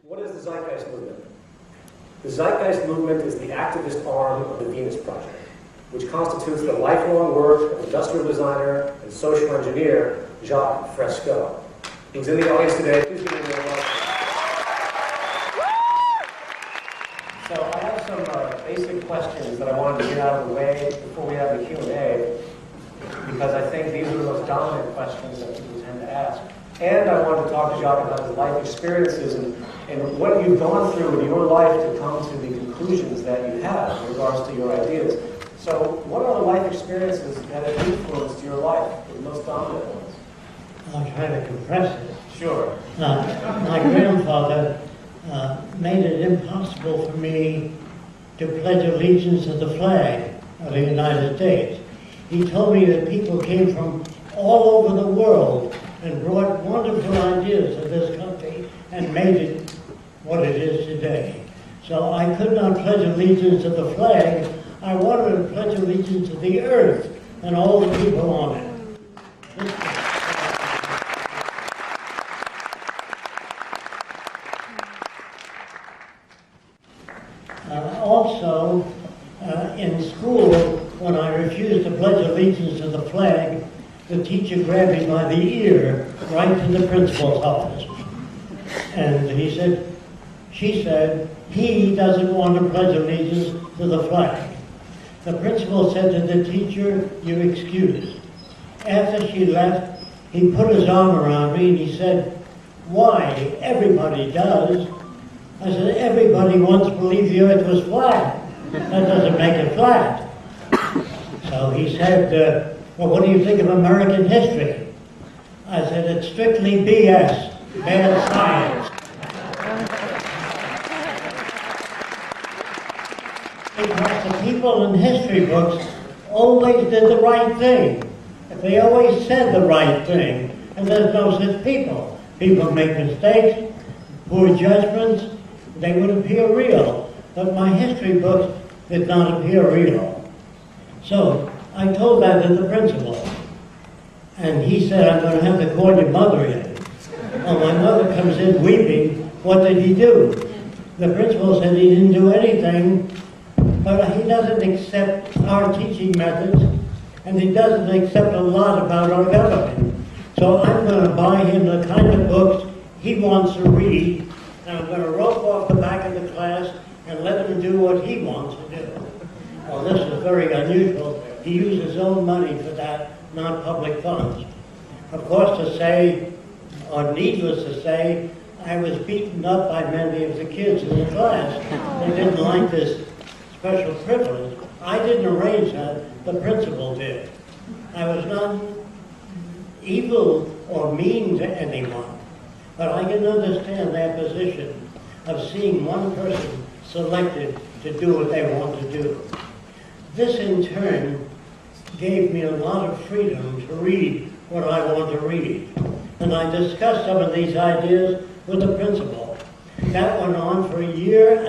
What is the Zeitgeist movement? The Zeitgeist movement is the activist arm of the Venus Project, which constitutes the lifelong work of industrial designer and social engineer Jacque Fresco, who's in the audience today. Please give him a welcome. So I have some basic questions that I wanted to get out of the way before we have the Q&A, because I think these are the most dominant questions that people tend to ask. And I wanted to talk to Jacque about his life experiences and what you've gone through in your life to come to the conclusions that you have in regards to your ideas. So what are the life experiences that have influenced your life, the most dominant ones? I'll try to compress it. Sure. My grandfather made it impossible for me to pledge allegiance to the flag of the United States. He told me that people came from all over the world and brought wonderful ideas to this country and made it what it is today. So I could not pledge allegiance to the flag. I wanted to pledge allegiance to the earth and all the people on it. Also, in school, when I refused to pledge allegiance to the flag, the teacher grabbed me by the ear right to the principal's office. And she said, he doesn't want to pledge allegiance to the flag. The principal said to the teacher, you're excused. After she left, he put his arm around me and he said, why? Everybody does. I said, everybody once believed the earth was flat. That doesn't make it flat. So he said, well, what do you think of American history? I said, it's strictly BS, bad science. Because the people in history books always did the right thing. If they always said the right thing, and there's no such people. People make mistakes, poor judgments, they would appear real. But my history books did not appear real. So I told that to the principal. And he said, I'm going to have to call your mother in. Well, my mother comes in weeping. What did he do? The principal said he didn't do anything, but he doesn't accept our teaching methods, and he doesn't accept a lot about our government. So I'm going to buy him the kind of books he wants to read, and I'm going to rope off the back of the class and let him do what he wants to do. Well, this is very unusual. He used his own money for that, not public funds. Of course, to say, or needless to say, I was beaten up by many of the kids in the class. They didn't like this special privilege. I didn't arrange that, the principal did. I was not evil or mean to anyone, but I can understand their position of seeing one person selected to do what they want to do. This, in turn, gave me a lot of freedom to read what I want to read. And I discussed some of these ideas with the principal. That went on for 1.5 years,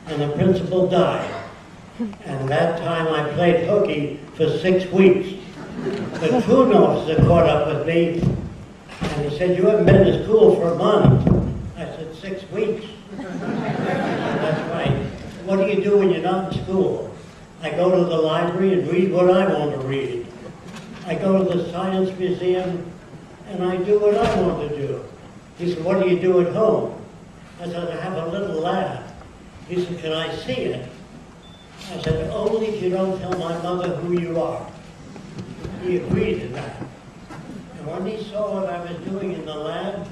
and the principal died. And that time I played hooky for 6 weeks. The truant officer caught up with me, and he said, you haven't been to school for a month. I said, 6 weeks. That's right. What do you do when you're not in school? I go to the library and read what I want to read. I go to the science museum and I do what I want to do. He said, what do you do at home? I said, I have a little lab. He said, can I see it? I said, only if you don't tell my mother who you are. He agreed to that. And when he saw what I was doing in the lab,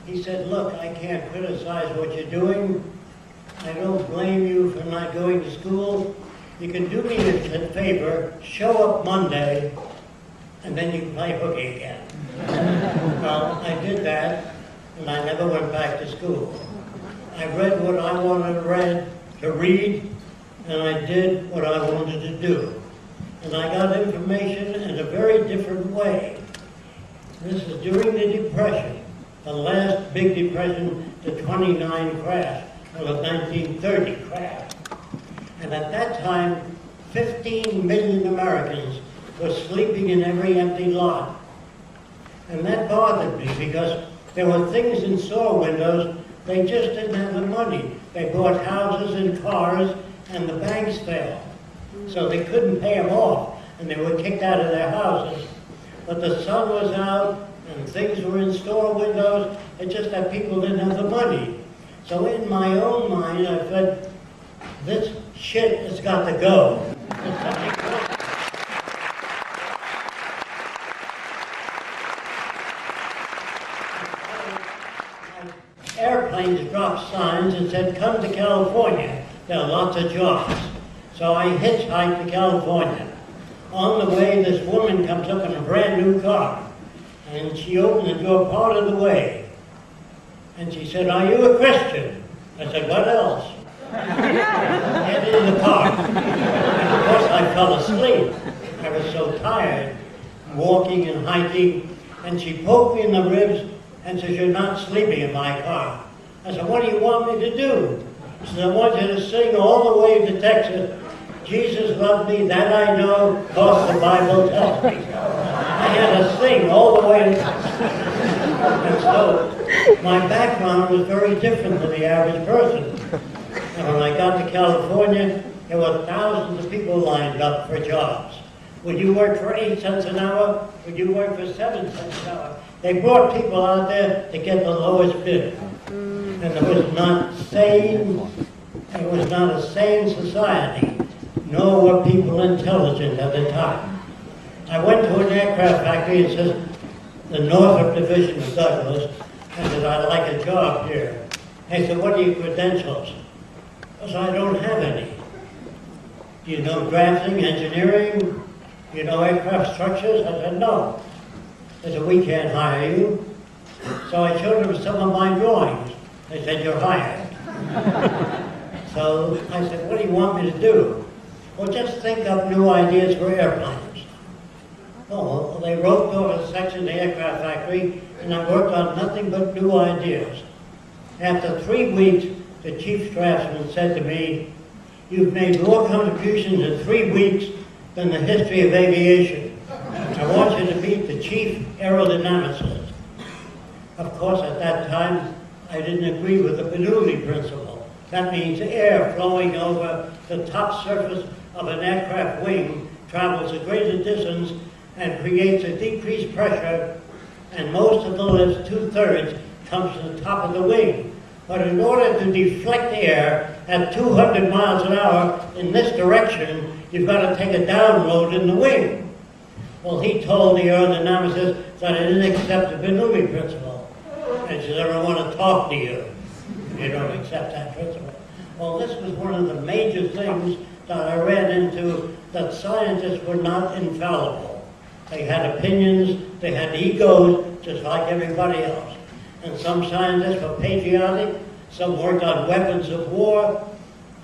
he said, look, I can't criticize what you're doing. I don't blame you for not going to school. You can do me a favor, show up Monday, and then you can play hooky again. Well, I did that, and I never went back to school. I read what I wanted to read, and I did what I wanted to do. And I got information in a very different way. This is during the Depression, the last big depression, the 29 crash, or the 1930 crash. And at that time, 15 million Americans were sleeping in every empty lot. And that bothered me because There were things in store windows, they just didn't have the money. They bought houses and cars, and the banks failed. So they couldn't pay them off, and they were kicked out of their houses. But the sun was out, and things were in store windows, it's just that people didn't have the money. So in my own mind, I said, this shit has got to go. Airplanes dropped signs and said, come to California, there are lots of jobs. So I hitchhiked to California. On the way, this woman comes up in a brand new car, and she opened the door part of the way. And she said, are you a Christian? I said, what else? Get in the car. And of course I fell asleep. I was so tired, walking and hiking, and she poked me in the ribs and said, you're not sleeping in my car. I said, what do you want me to do? She said, I want you to sing all the way to Texas. Jesus loved me, that I know, because the Bible tells me. I had to sing all the way to Texas. And so my background was very different than the average person. And when I got to California, there were thousands of people lined up for jobs. Would you work for 8 cents an hour? Would you work for 7 cents an hour? They brought people out there to get the lowest bid. And it was not a sane society, nor were people intelligent at the time. I went to an aircraft factory and said, the Northrop Division of Douglas, I said, I'd like a job here. They said, what are your credentials? I said, I don't have any. Do you know drafting, engineering? Do you know aircraft structures? I said, no. They said, we can't hire you. So I showed them some of my drawings. They said, you're hired. So I said, what do you want me to do? Well, just think up new ideas for airplanes. Oh, well, they roped off a section of the aircraft factory, and I worked on nothing but new ideas. After 3 weeks, the chief draftsman said to me, you've made more contributions in 3 weeks than the history of aviation. I want you to meet the chief aerodynamicist. Of course, at that time, I didn't agree with the Bernoulli principle. That means air flowing over the top surface of an aircraft wing travels a greater distance and creates a decreased pressure, and most of the lift, 2/3, comes to the top of the wing. But in order to deflect air at 200 miles an hour in this direction, you've got to take a download in the wing. Well, he told the aerodynamicist that I didn't accept the Bernoulli principle. And he said, I don't want to talk to you if you don't accept that principle. Well, this was one of the major things that I read into, that scientists were not infallible. They had opinions, they had egos, just like everybody else. And some scientists were patriotic, some worked on weapons of war.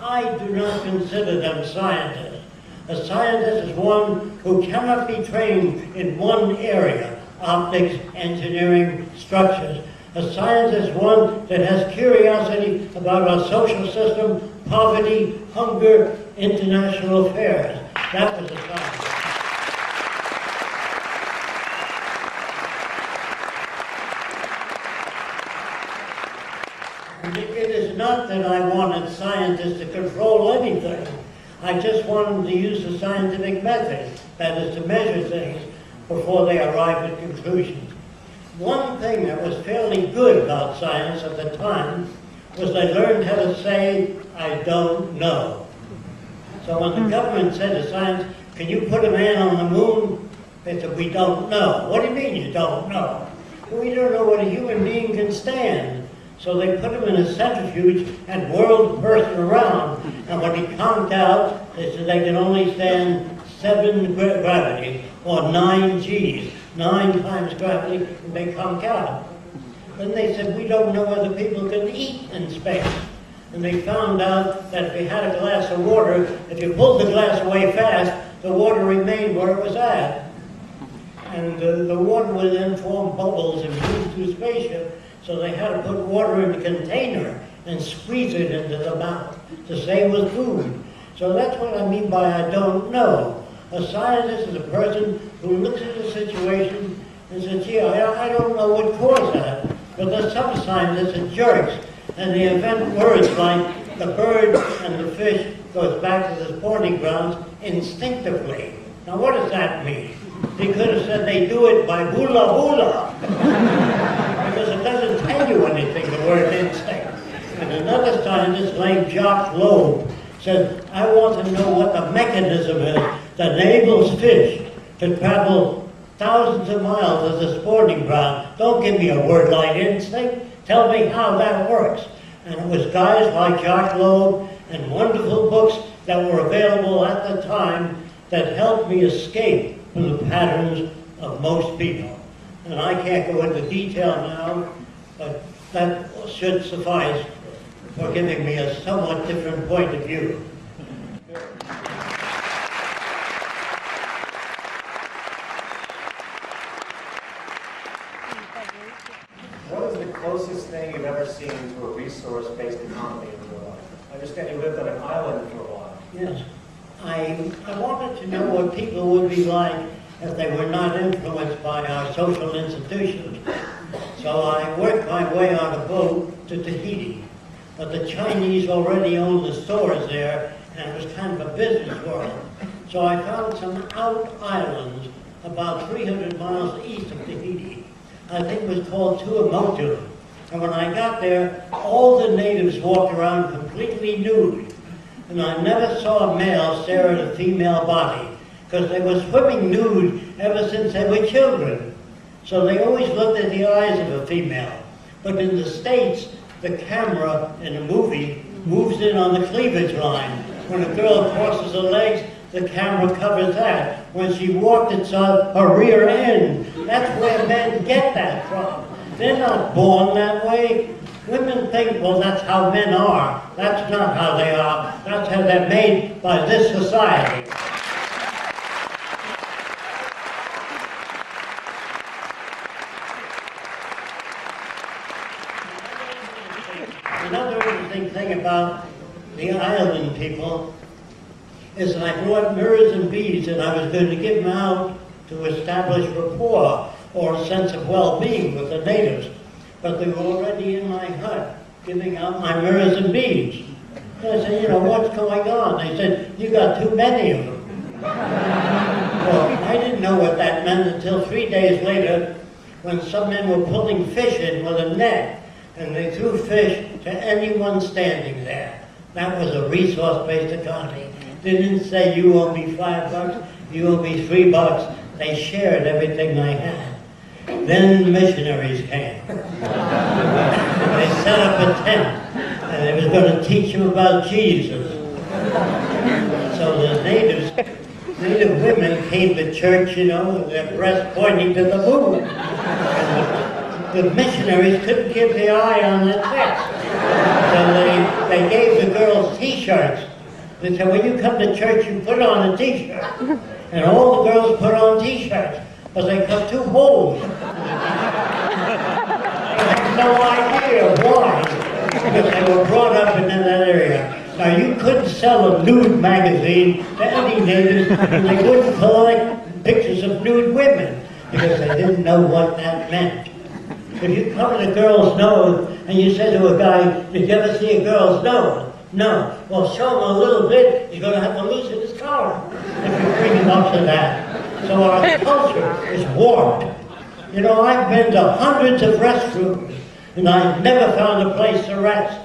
I do not consider them scientists. A scientist is one who cannot be trained in one area, optics, engineering, structures. A scientist is one that has curiosity about our social system, poverty, hunger, international affairs. That was a scientist. It is not that I wanted scientists to control anything. I just wanted them to use the scientific method, that is to measure things before they arrive at conclusions. One thing that was fairly good about science at the time was they learned how to say, I don't know. So when the government said to science, can you put a man on the moon? They said, we don't know. What do you mean you don't know? Well, we don't know what a human being can stand. So they put him in a centrifuge and whirled the person around. And when he conked out, they said they can only stand 7 gravity, or 9 Gs, 9 times gravity, and they conk out. Then they said, we don't know whether people can eat in space. And they found out that if you had a glass of water, if you pulled the glass away fast, the water remained where it was at. And the water would then form bubbles and move to a spaceship. So they had to put water in a container and squeeze it into the mouth to save with food. So that's what I mean by I don't know. A scientist is a person who looks at the situation and says, gee, I don't know what caused that. But there's some scientists are jerks, and they invent words like the bird and the fish goes back to the spawning grounds instinctively. Now what does that mean? They could have said they do it by hula hula, because it doesn't tell you anything, the word instinct. And another scientist named Jacque Fresco said, I want to know what the mechanism is that enables fish to travel thousands of miles as a spawning ground. Don't give me a word like instinct. Tell me how that works. And it was guys like Jacque Fresco and wonderful books that were available at the time that helped me escape from the patterns of most people. And I can't go into detail now, but that should suffice for giving me a somewhat different point of view. What is the closest thing you've ever seen to a resource-based economy in your life? I understand you lived on an island for a while. Yes. I wanted to know what people would be like if they were not influenced by our social institutions. So I worked my way on a boat to Tahiti. But the Chinese already owned the stores there, and it was kind of a business world. So I found some out islands about 300 miles east of Tahiti. I think it was called Tuamotu. And when I got there, all the natives walked around completely nude. And I never saw a male stare at a female body, because they were swimming nude ever since they were children. So they always looked at the eyes of a female. But in the States, the camera in a movie moves in on the cleavage line. When a girl crosses her legs, the camera covers that. When she walked, it's on her rear end. That's where men get that from. They're not born that way. Women think, well, that's how men are. That's not how they are. That's how they're made by this society. Another interesting thing about the island people is that I brought mirrors and beads, and I was going to give them out to establish rapport or a sense of well-being with the natives. But they were already in my hut giving out my mirrors and beads. And I said, you know, what's going on? They said, you got too many of them. Well, I didn't know what that meant until 3 days later when some men were pulling fish in with a net, and they threw fish to anyone standing there. That was a resource-based economy. They didn't say, you owe me $5, you owe me $3. They shared everything they had. Then missionaries came. They set up a tent, and they was going to teach them about Jesus. So the native women came to church, you know, with their breasts pointing to the moon. And the missionaries couldn't keep the eye on the text. So they gave the girls T-shirts. They said, when you come to church, you put on a T-shirt. And all the girls put on T-shirts, but they cut 2 holes. I have no idea why, because they were brought up in that area. Now, you couldn't sell a nude magazine to any natives, and they wouldn't collect pictures of nude women, because they didn't know what that meant. If you covered a girl's nose, and you said to a guy, did you ever see a girl's nose? No. Well, show him a little bit, he's going to have to loosen his collar if you bring him up to that. So our culture is warped. You know, I've been to hundreds of restrooms, and I've never found a place to rest.